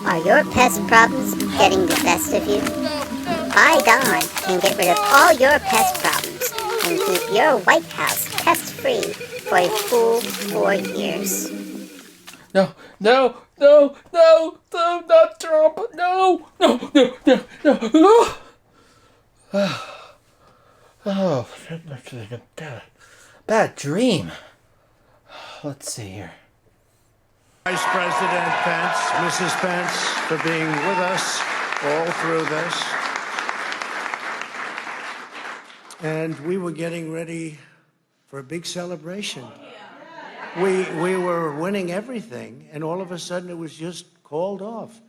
Are your pest problems getting the best of you? Buy Don can get rid of all your pest problems and keep your White House pest-free for a full 4 years. No, not Trump. No. Oh, that must have been a bad dream. Let's see here. Vice President Pence, Mrs. Pence, for being with us all through this. And we were getting ready for a big celebration. We were winning everything, and all of a sudden it was just called off.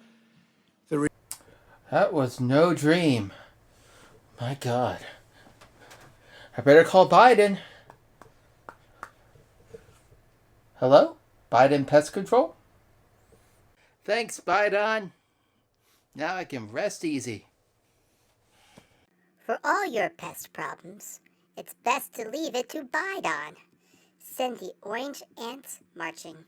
That was no dream. My God. I better call Biden. Hello? Biden Pest Control? Thanks, Biden. Now I can rest easy. For all your pest problems, it's best to leave it to Biden. Send the orange ants marching.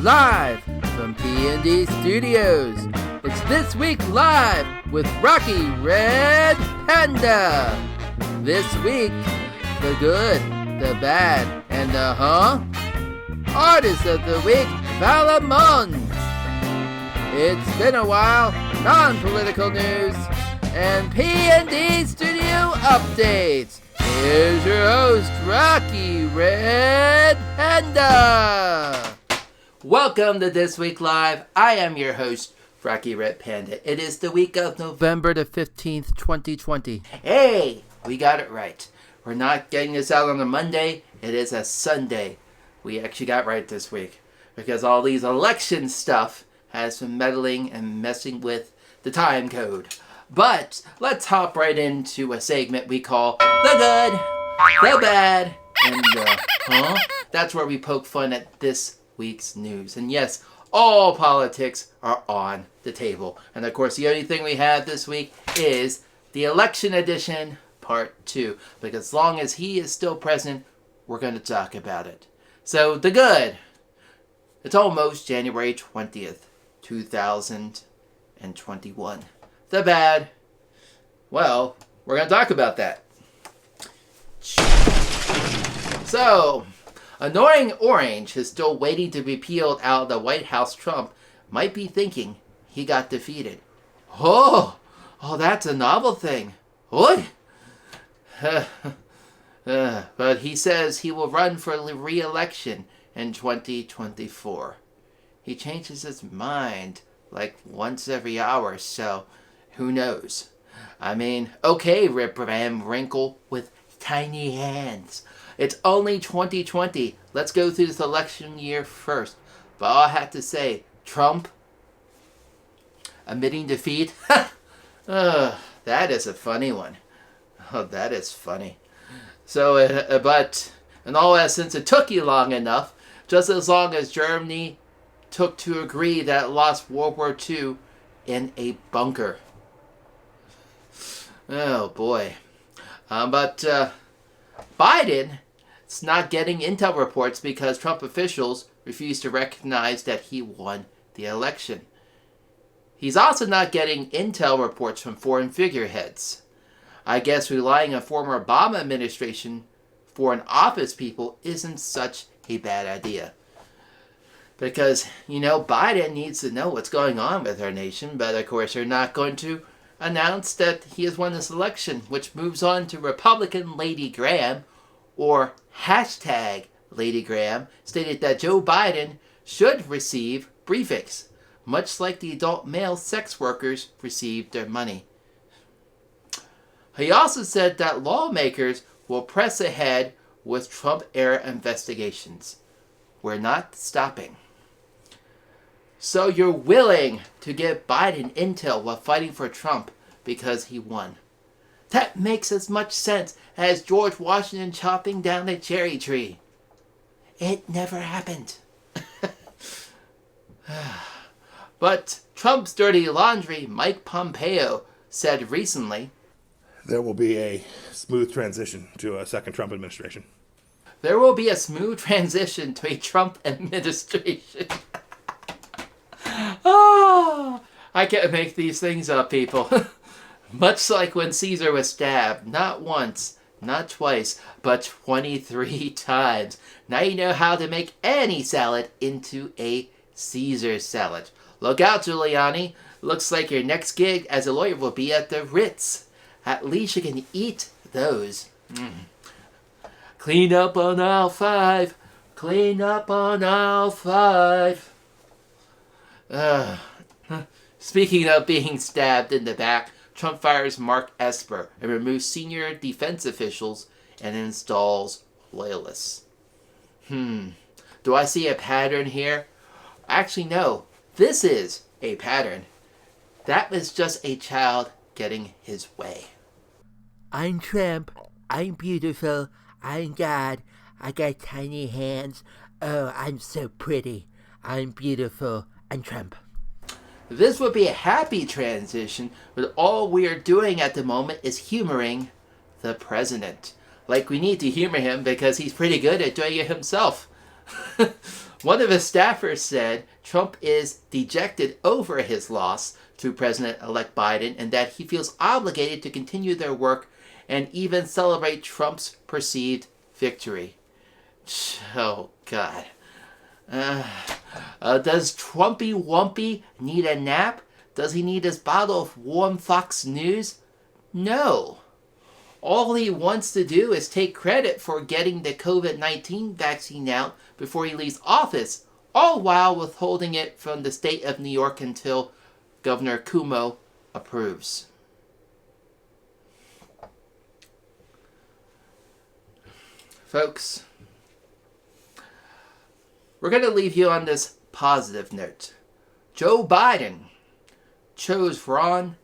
Live from PND Studios, it's This Week Live with Rocky Red Panda. This week, the good, the bad, and the Artist of the Week, Vallamon. It's been a while, non-political news, and PND Studio updates. Here's your host, Rocky Red Panda. Welcome to This Week Live. I am your host, Rocky Red Panda. It is the week of November the 15th, 2020. Hey, we got it right. We're not getting this out on a Monday. It is a Sunday. We actually got right this week because all these election stuff has been meddling and messing with the time code. But let's hop right into a segment we call The Good, The Bad, and The That's where we poke fun at this week's news. And yes, all politics are on the table. And of course, the only thing we have this week is the election edition part 2. Because as long as he is still president, we're going to talk about it. So, the good. It's almost January 20th, 2021. The bad. Well, we're going to talk about that. So, annoying Orange is still waiting to be peeled out of the White House. Trump might be thinking he got defeated. Oh, that's a novel thing. What? But he says he will run for re-election in 2024. He changes his mind like once every hour, so who knows? I mean, okay, Rip Van Winkle with tiny hands. It's only 2020. Let's go through this election year first. But all I have to say, Trump admitting defeat, that is a funny one. Oh, that is funny. So, but in all essence, it took you long enough, just as long as Germany took to agree that it lost World War II in a bunker. Oh, boy. But Biden is not getting intel reports because Trump officials refuse to recognize that he won the election. He's also not getting intel reports from foreign figureheads. I guess relying on former Obama administration foreign office people isn't such a bad idea. Because, Biden needs to know what's going on with our nation, but of course they're not going to announce that he has won this election, which moves on to Republican Lady Graham, or hashtag Lady Graham, stated that Joe Biden should receive briefings, much like the adult male sex workers received their money. He also said that lawmakers will press ahead with Trump-era investigations. We're not stopping. So you're willing to give Biden intel while fighting for Trump because he won. That makes as much sense as George Washington chopping down a cherry tree. It never happened. But Trump's dirty laundry, Mike Pompeo, said recently, there will be a smooth transition to a second Trump administration. There will be a smooth transition to a Trump administration. Oh, I can't make these things up, people. Much like when Caesar was stabbed, not once, not twice, but 23 times. Now you know how to make any salad into a Caesar salad. Look out, Giuliani. Looks like your next gig as a lawyer will be at the Ritz. At least you can eat those. Clean up on aisle 5. Clean up on aisle 5. Speaking of being stabbed in the back, Trump fires Mark Esper and removes senior defense officials and installs loyalists. Do I see a pattern here? Actually, no. This is a pattern. That was just a child getting his way. I'm Trump. I'm beautiful. I'm God. I got tiny hands. Oh, I'm so pretty. I'm beautiful. I'm Trump. This would be a happy transition, but all we are doing at the moment is humoring the president. Like, we need to humor him because he's pretty good at doing it himself. One of his staffers said Trump is dejected over his loss to President-elect Biden and that he feels obligated to continue their work and even celebrate Trump's perceived victory. Oh, God. Does Trumpy Wumpy need a nap? Does he need his bottle of warm Fox News? No. All he wants to do is take credit for getting the COVID-19 vaccine out before he leaves office, all while withholding it from the state of New York until Governor Cuomo approves. Folks, we're going to leave you on this positive note. Joe Biden chose Ron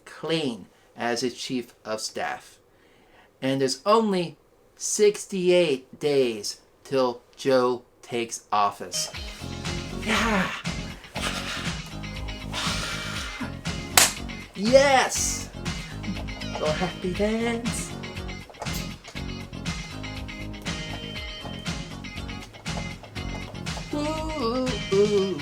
Klain as his chief of staff. And there's only 68 days till Joe takes office. Yeah. Yes! Go happy dance. Ooh.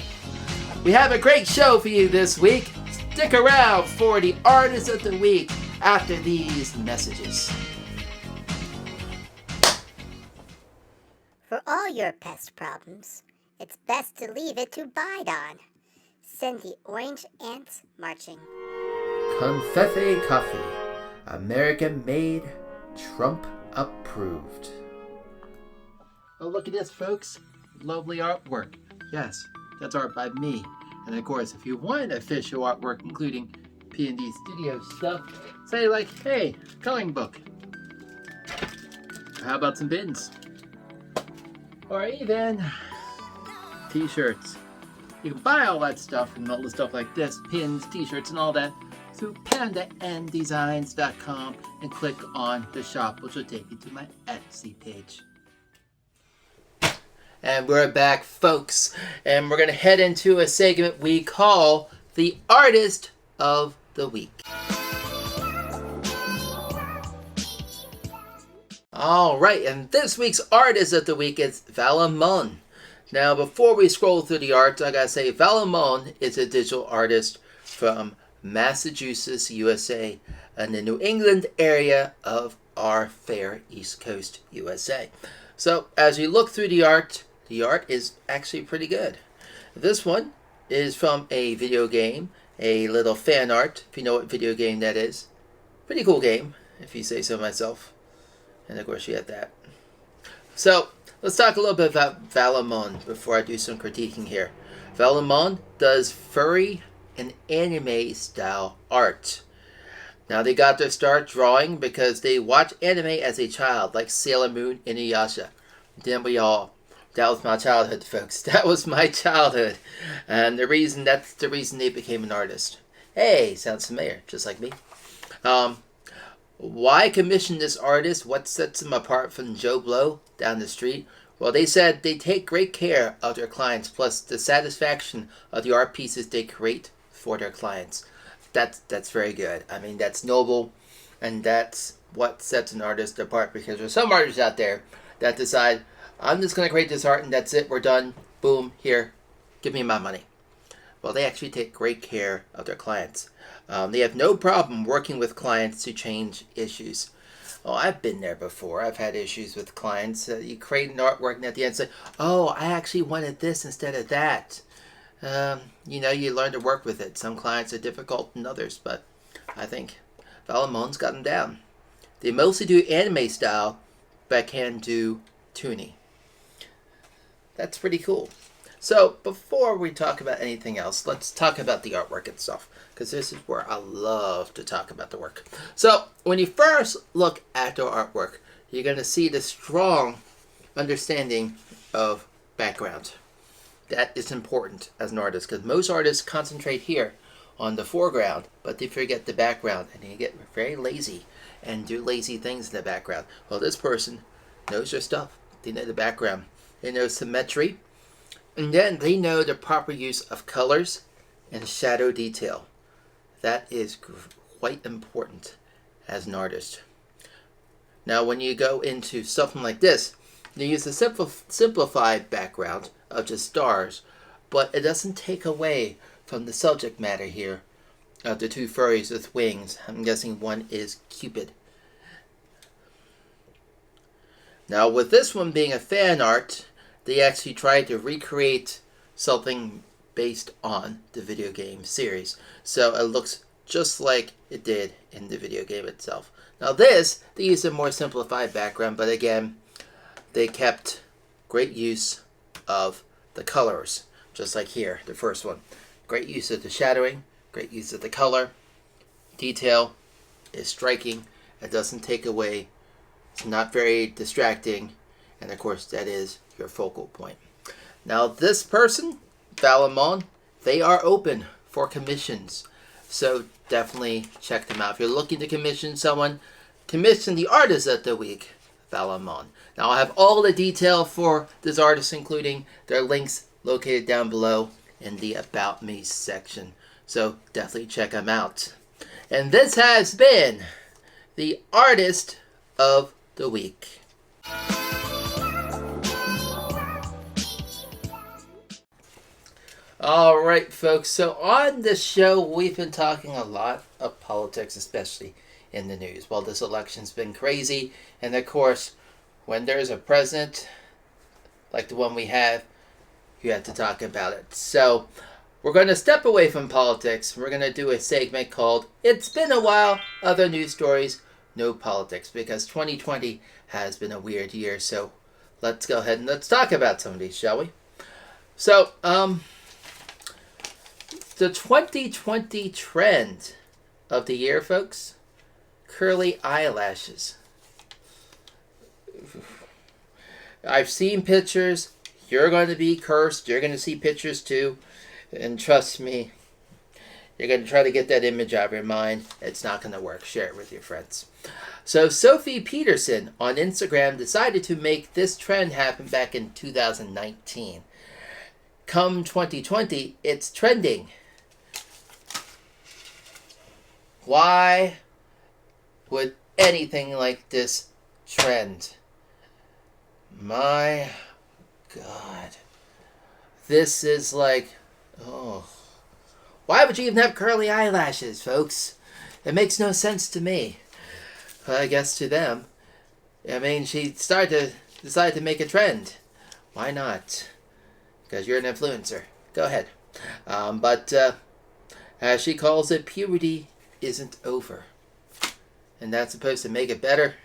We have a great show for you this week. Stick around for the Artist of the Week after these messages. For all your pest problems, it's best to leave it to Biden. Send the orange ants marching. Confetti Coffee. American made, Trump approved. Oh, look at this, folks. Lovely artwork. Yes, that's art by me. And of course, if you want official artwork, including PND Studios stuff, say like, hey, coloring book. How about some pins? Or even t-shirts. You can buy all that stuff and all the stuff like this, pins, t-shirts, and all that through pandaanddesigns.com and click on the shop, which will take you to my Etsy page. And we're back, folks, and we're going to head into a segment we call the Artist of the Week. All right, and this week's Artist of the Week is Vallamon. Now, before we scroll through the art, I gotta say, Vallamon is a digital artist from Massachusetts, USA, and the New England area of our fair East Coast, USA. So, as you look through the art is actually pretty good. This one is from a video game, a little fan art, if you know what video game that is. Pretty cool game, if you say so myself. And of course you have that. So, let's talk a little bit about Vallamon before I do some critiquing here. Vallamon does furry and anime style art. Now they got their start drawing because they watched anime as a child, like Sailor Moon and Inuyasha. Didn't we all? That was my childhood, folks. That was my childhood. And that's the reason they became an artist. Hey, sounds familiar, just like me. Why commission this artist? What sets them apart from Joe Blow down the street? Well, they said they take great care of their clients, plus the satisfaction of the art pieces they create for their clients. That's very good. I mean, that's noble, and that's what sets an artist apart, because there's some artists out there that decide, I'm just going to create this art and that's it, we're done, boom, here, give me my money. Well, they actually take great care of their clients. They have no problem working with clients to change issues. Oh, I've been there before. I've had issues with clients. You create an artwork and at the end say, oh, I actually wanted this instead of that. You learn to work with it. Some clients are difficult than others, but I think Vallamon's got them down. They mostly do anime style, but can do toony. That's pretty cool. So before we talk about anything else, let's talk about the artwork itself, because this is where I love to talk about the work. So when you first look at their artwork, you're going to see the strong understanding of background. That is important as an artist, because most artists concentrate here on the foreground, but they forget the background, and they get very lazy and do lazy things in the background. Well, this person knows their stuff. They know the background. They know symmetry. And then they know the proper use of colors and shadow detail. That is quite important as an artist. Now, when you go into something like this, you use a simplified background of just stars, but it doesn't take away from the subject matter here of the two furries with wings. I'm guessing one is Cupid. Now, with this one being a fan art, they actually tried to recreate something based on the video game series. So it looks just like it did in the video game itself. Now this, they used a more simplified background, but again, they kept great use of the colors. Just like here, the first one. Great use of the shadowing, great use of the color. Detail is striking. It doesn't take away. It's not very distracting. And of course, that is your focal point. Now this person, Vallamon, they are open for commissions. So definitely check them out. If you're looking to commission someone, commission the artist of the week, Vallamon. Now I'll have all the detail for this artist, including their links located down below in the About Me section. So definitely check them out. And this has been the Artist of the Week. Alright folks, so on this show we've been talking a lot of politics, especially in the news. Well, this election's been crazy, and of course, when there's a president like the one we have, you have to talk about it. So, we're going to step away from politics. We're going to do a segment called It's Been a While, Other News Stories, No Politics, because 2020 has been a weird year. So, let's go ahead and let's talk about some of these, shall we? So, the 2020 trend of the year, folks, curly eyelashes. I've seen pictures. You're going to be cursed. You're going to see pictures too. And trust me, you're going to try to get that image out of your mind. It's not going to work. Share it with your friends. So Sophie Peterson on Instagram decided to make this trend happen back in 2019. Come 2020, it's trending. Why would anything like this trend? My God. This is like, oh. Why would you even have curly eyelashes, folks? It makes no sense to me. But I guess to them. I mean, she decided to make a trend. Why not? Because you're an influencer. Go ahead. But as she calls it, puberty isn't over. And that's supposed to make it better?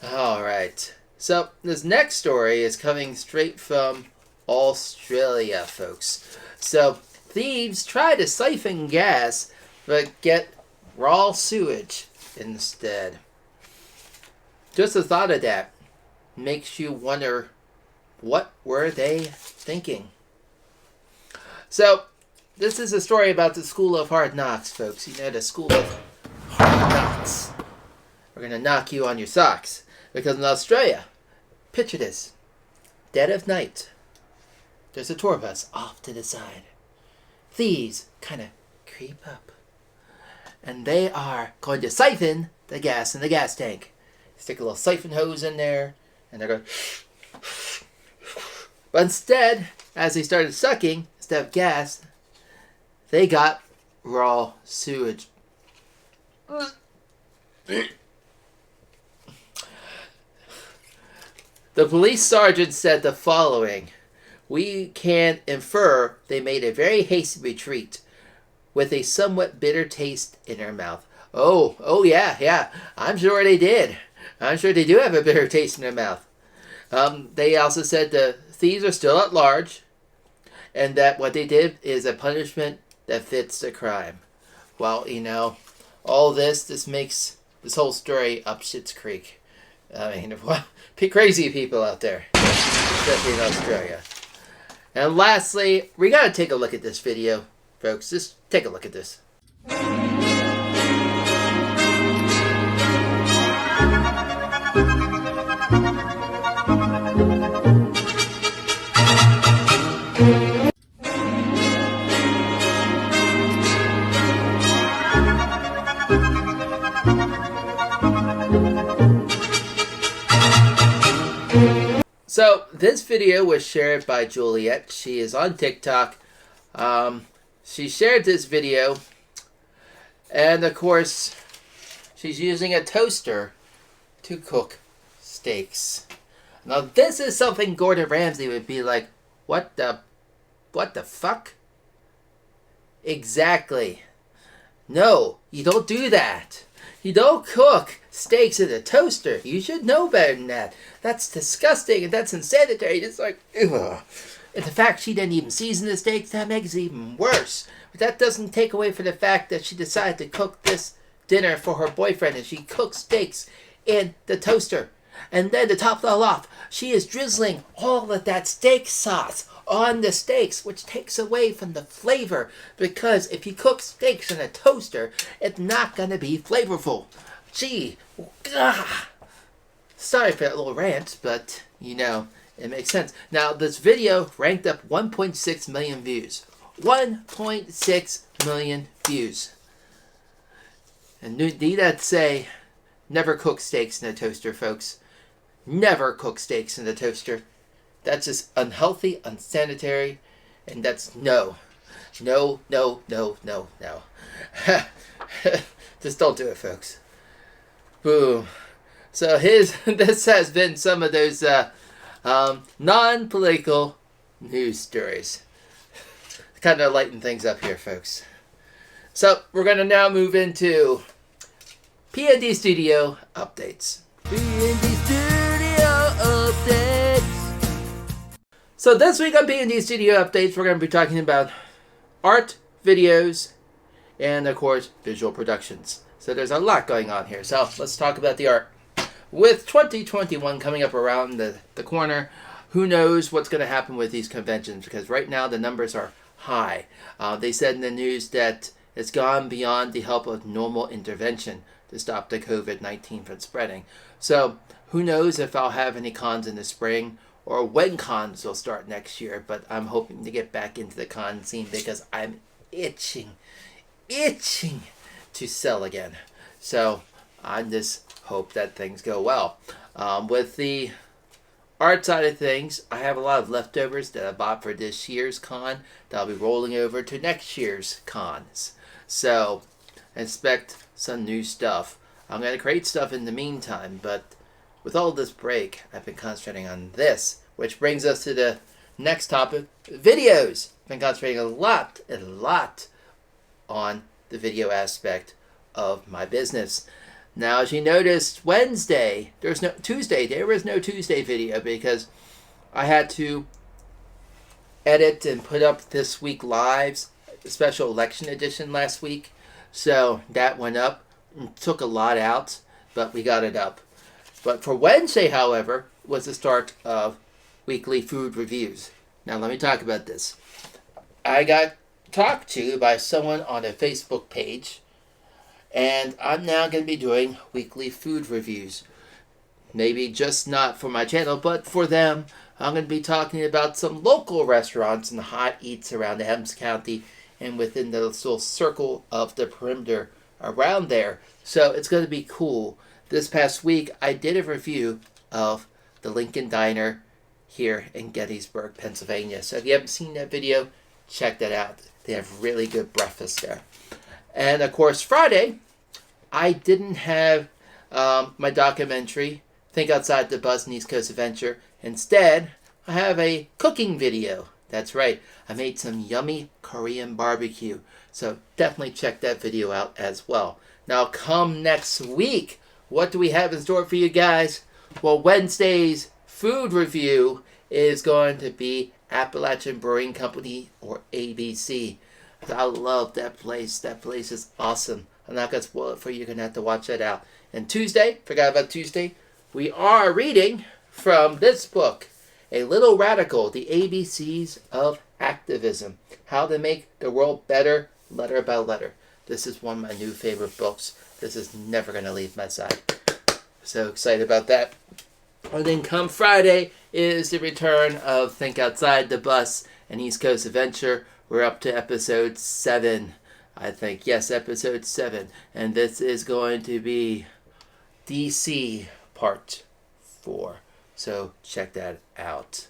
Alright. So, this next story is coming straight from Australia, folks. So, thieves try to siphon gas, but get raw sewage instead. Just the thought of that makes you wonder, what were they thinking? So, this is a story about the School of Hard Knocks, folks. You know, the School of Hard Knocks. We're going to knock you on your socks. Because in Australia, picture this. Dead of night. There's a tour bus off to the side. Thieves kind of creep up. And they are going to siphon the gas in the gas tank. Stick a little siphon hose in there. And they're going... But instead, as they started sucking, instead of gas, they got raw sewage. The police sergeant said the following: "We can infer they made a very hasty retreat with a somewhat bitter taste in their mouth." Oh yeah. I'm sure they did. I'm sure they do have a bitter taste in their mouth. They also said the thieves are still at large, and that what they did is a punishment that fits the crime. Well, all this makes this whole story up Schitt's Creek. I mean, crazy people out there, especially in Australia. And lastly, we gotta take a look at this video, folks. Just take a look at this. So, this video was shared by Juliet. She is on TikTok. She shared this video, and of course, she's using a toaster to cook steaks. Now, this is something Gordon Ramsay would be like, what the fuck? Exactly. No, you don't do that. You don't cook steaks in a toaster. You should know better than that. That's disgusting and that's unsanitary. It's like, ugh. And the fact she didn't even season the steaks, that makes it even worse. But that doesn't take away from the fact that she decided to cook this dinner for her boyfriend, and she cooked steaks in the toaster. And then to top it all off, she is drizzling all of that steak sauce on the steaks, which takes away from the flavor, because if you cook steaks in a toaster, it's not going to be flavorful. Gee, sorry for that little rant, but it makes sense. Now, this video ranked up 1.6 million views. 1.6 million views. And need I say, never cook steaks in a toaster, folks. Never cook steaks in the toaster. That's just unhealthy, unsanitary, and that's no. No. Just don't do it, folks. Boom. So this has been some of those non-political news stories. Kind of lighten things up here, folks. So we're going to now move into PND Studio updates. PND Studio updates. So this week on PND Studio updates, we're going to be talking about art, videos, and of course, visual productions. So there's a lot going on here. So let's talk about the art. With 2021 coming up around the corner, who knows what's going to happen with these conventions, because right now the numbers are high. They said in the news that it's gone beyond the help of normal intervention to stop the COVID-19 from spreading. So who knows if I'll have any cons in the spring or when cons will start next year, but I'm hoping to get back into the con scene because I'm itching to sell again. So I just hope that things go well. With the art side of things, I have a lot of leftovers that I bought for this year's con that I'll be rolling over to next year's cons. So expect some new stuff. I'm going to create stuff in the meantime, but with all this break, I've been concentrating on this, which brings us to the next topic, videos. I've been concentrating a lot on the video aspect of my business. Now, as you noticed, Wednesday, there was no Tuesday video because I had to edit and put up this week lives, the special election edition last week. So that went up and took a lot out, but we got it up. But for Wednesday, however, was the start of weekly food reviews. Now, let me talk about this. I got talked to by someone on a Facebook page, and I'm now going to be doing weekly food reviews. Maybe just not for my channel, but for them. I'm going to be talking about some local restaurants and hot eats around Adams County and within the little circle of the perimeter around there. So it's going to be cool. This past week, I did a review of the Lincoln Diner here in Gettysburg, Pennsylvania. So if you haven't seen that video, check that out. They have really good breakfast there. And of course, Friday, I didn't have my documentary, Think Outside the Bus and East Coast Adventure. Instead, I have a cooking video. That's right, I made some yummy Korean barbecue. So definitely check that video out as well. Now come next week, what do we have in store for you guys? Well, Wednesday's food review is going to be Appalachian Brewing Company, or ABC. I love that place. That place is awesome. I'm not going to spoil it for you. You're going to have to watch that out. And Tuesday, forgot about Tuesday, we are reading from this book, A Little Radical, The ABCs of Activism. How to Make the World Better, Letter by Letter. This is one of my new favorite books. This is never going to leave my side. So excited about that. And then come Friday is the return of Think Outside the Bus and East Coast Adventure. We're up to episode 7, I think. Yes, episode 7. And this is going to be DC Part 4. So check that out.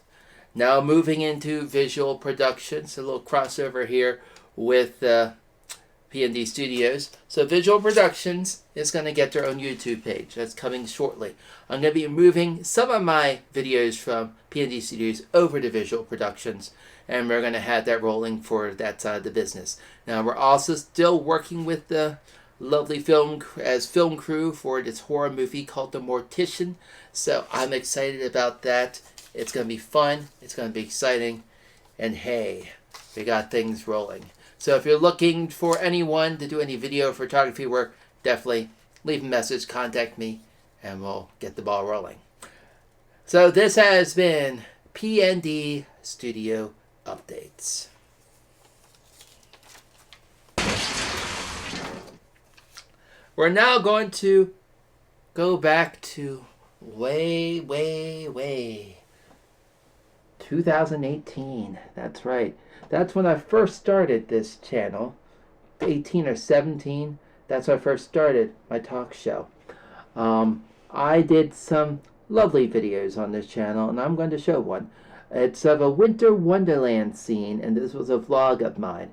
Now moving into visual productions. A little crossover here with PND Studios. So Visual Productions is going to get their own YouTube page. That's coming shortly. I'm going to be moving some of my videos from PND Studios over to Visual Productions, and we're going to have that rolling for that side of the business. Now we're also still working with the lovely film crew for this horror movie called The Mortician. So I'm excited about that. It's going to be fun. It's going to be exciting. And hey, we got things rolling. So if you're looking for anyone to do any video photography work, definitely leave a message, contact me, and we'll get the ball rolling. So this has been PND Studio Updates. We're now going to go back to way 2018. That's right. That's when I first started this channel. 18 or 17. That's when I first started my talk show. I did some lovely videos on this channel, and I'm going to show one. It's of a winter wonderland scene, and this was a vlog of mine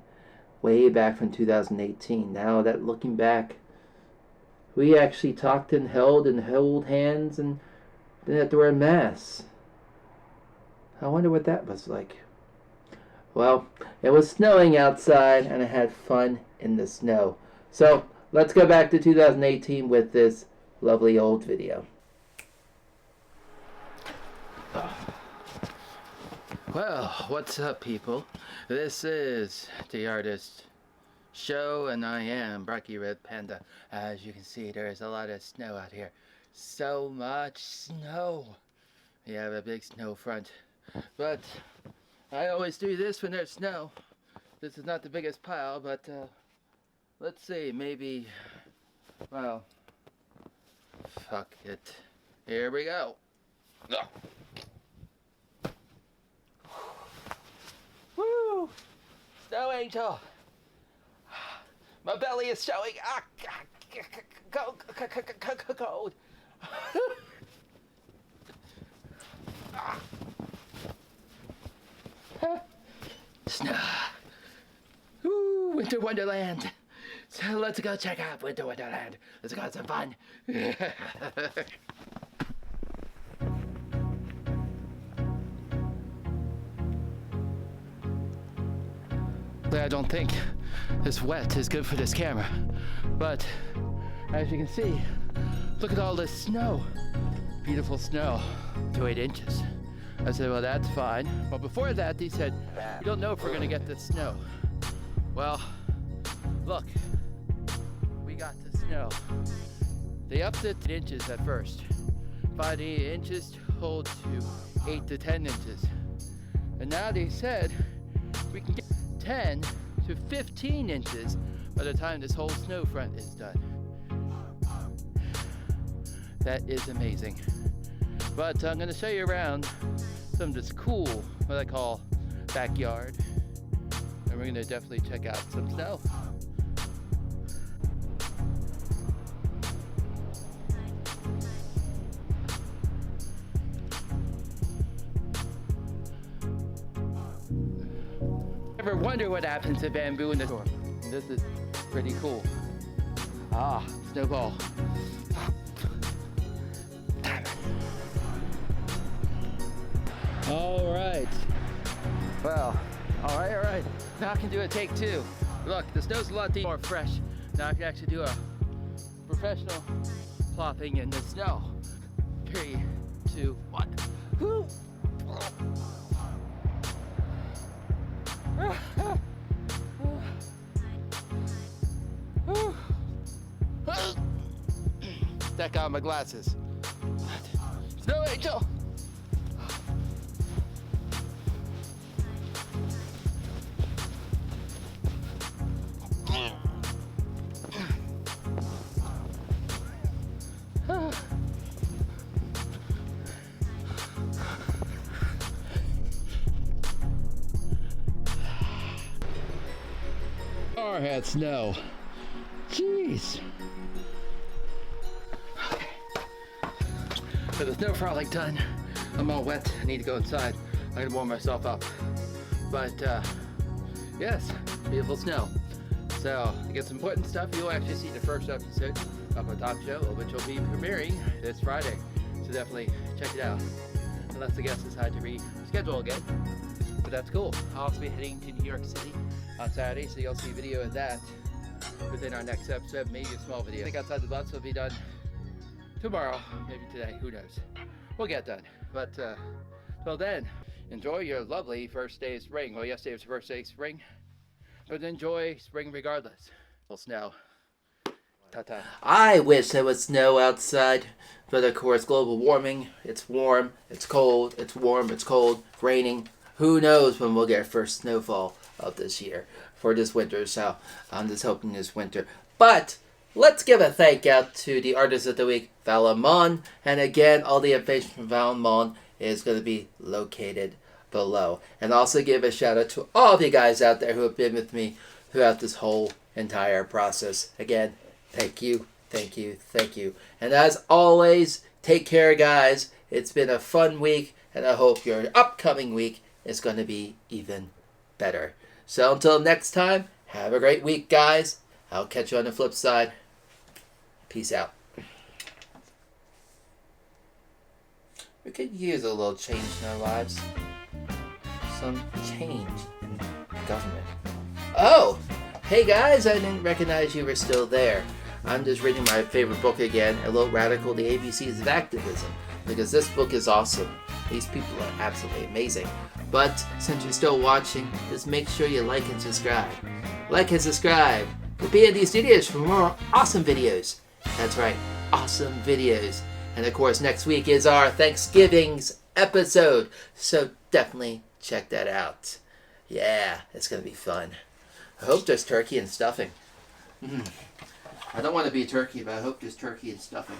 way back from 2018. Now that looking back, we actually talked and held hands and didn't have to wear masks. I wonder what that was like. Well, it was snowing outside and I had fun in the snow. So let's go back to 2018 with this lovely old video. Well, what's up, people? This is the Artist Show, and I am Rocky Red Panda. As you can see, there is a lot of snow out here. So much snow. We have a big snow front. But I always do this when there's snow. This is not the biggest pile, but let's see, maybe, well, fuck it. Here we go. Oh. Woo! Snow angel. My belly is showing. Cold. Snow. Ooh, Winter Wonderland. So let's go check out Winter Wonderland. Let's go have some fun. I don't think this wet is good for this camera. But as you can see, look at all this snow. Beautiful snow. 2 8 inches. I said, well, that's fine. Well, before that, he said, we don't know if we're going to get the snow. Well, look, we got the snow. They upped it to inches at first. 5 to 8 inches hold to 8 to 10 inches. And now they said we can get 10 to 15 inches by the time this whole snow front is done. That is amazing. But I'm going to show you around some of this cool, what I call backyard. And we're going to definitely check out some snow. ever wonder what happens to bamboo in the storm? This is pretty cool. Ah, snowball. All right. Well, all right. Now I can do a take two. Look, the snow's a lot deeper, more fresh. Now I can actually do a professional plopping in the snow. 3, 2, 1. Woo! Take out my glasses. Snow Angel! Car had snow. Jeez. Okay. So the snow frolic done. I'm all wet. I need to go inside. I can warm myself up. But yes, beautiful snow. So to get some important stuff, you'll actually see the first episode of my top show, which will be premiering this Friday. So definitely check it out. Unless the guests decide to reschedule again. But that's cool. I'll also be heading to New York City on Saturday, so you'll see a video of that within our next episode, maybe a small video. I think Outside the Bus will be done tomorrow, maybe today, who knows. We'll get done. But till then, enjoy your lovely first day of spring. Well, yesterday was the first day of spring, but enjoy spring regardless. Well, snow. Ta-ta. I wish there was snow outside, but of course global warming, it's warm, it's cold, it's warm, it's cold, raining. Who knows when we'll get first snowfall of this year for this winter, so I'm just hoping this winter. But let's give a thank out to the artist of the week, Vallamon, and again, all the information from Vallamon is going to be located below. And also give a shout out to all of you guys out there who have been with me throughout this whole entire process. Again, thank you. And as always, take care, guys. It's been a fun week, and I hope your upcoming week is going to be even better. So until next time, have a great week, guys. I'll catch you on the flip side. Peace out. We could use a little change in our lives. Some change in government. Oh! Hey guys, I didn't recognize you were still there. I'm just reading my favorite book again, A Little Radical, The ABCs of Activism, because this book is awesome. These people are absolutely amazing. But since you're still watching, just make sure you like and subscribe. Like and subscribe to PND Studios for more awesome videos. That's right, awesome videos. And of course, next week is our Thanksgiving's episode, so definitely check that out. Yeah, it's going to be fun. I hope there's turkey and stuffing. I don't want to be a turkey, but I hope there's turkey and stuffing.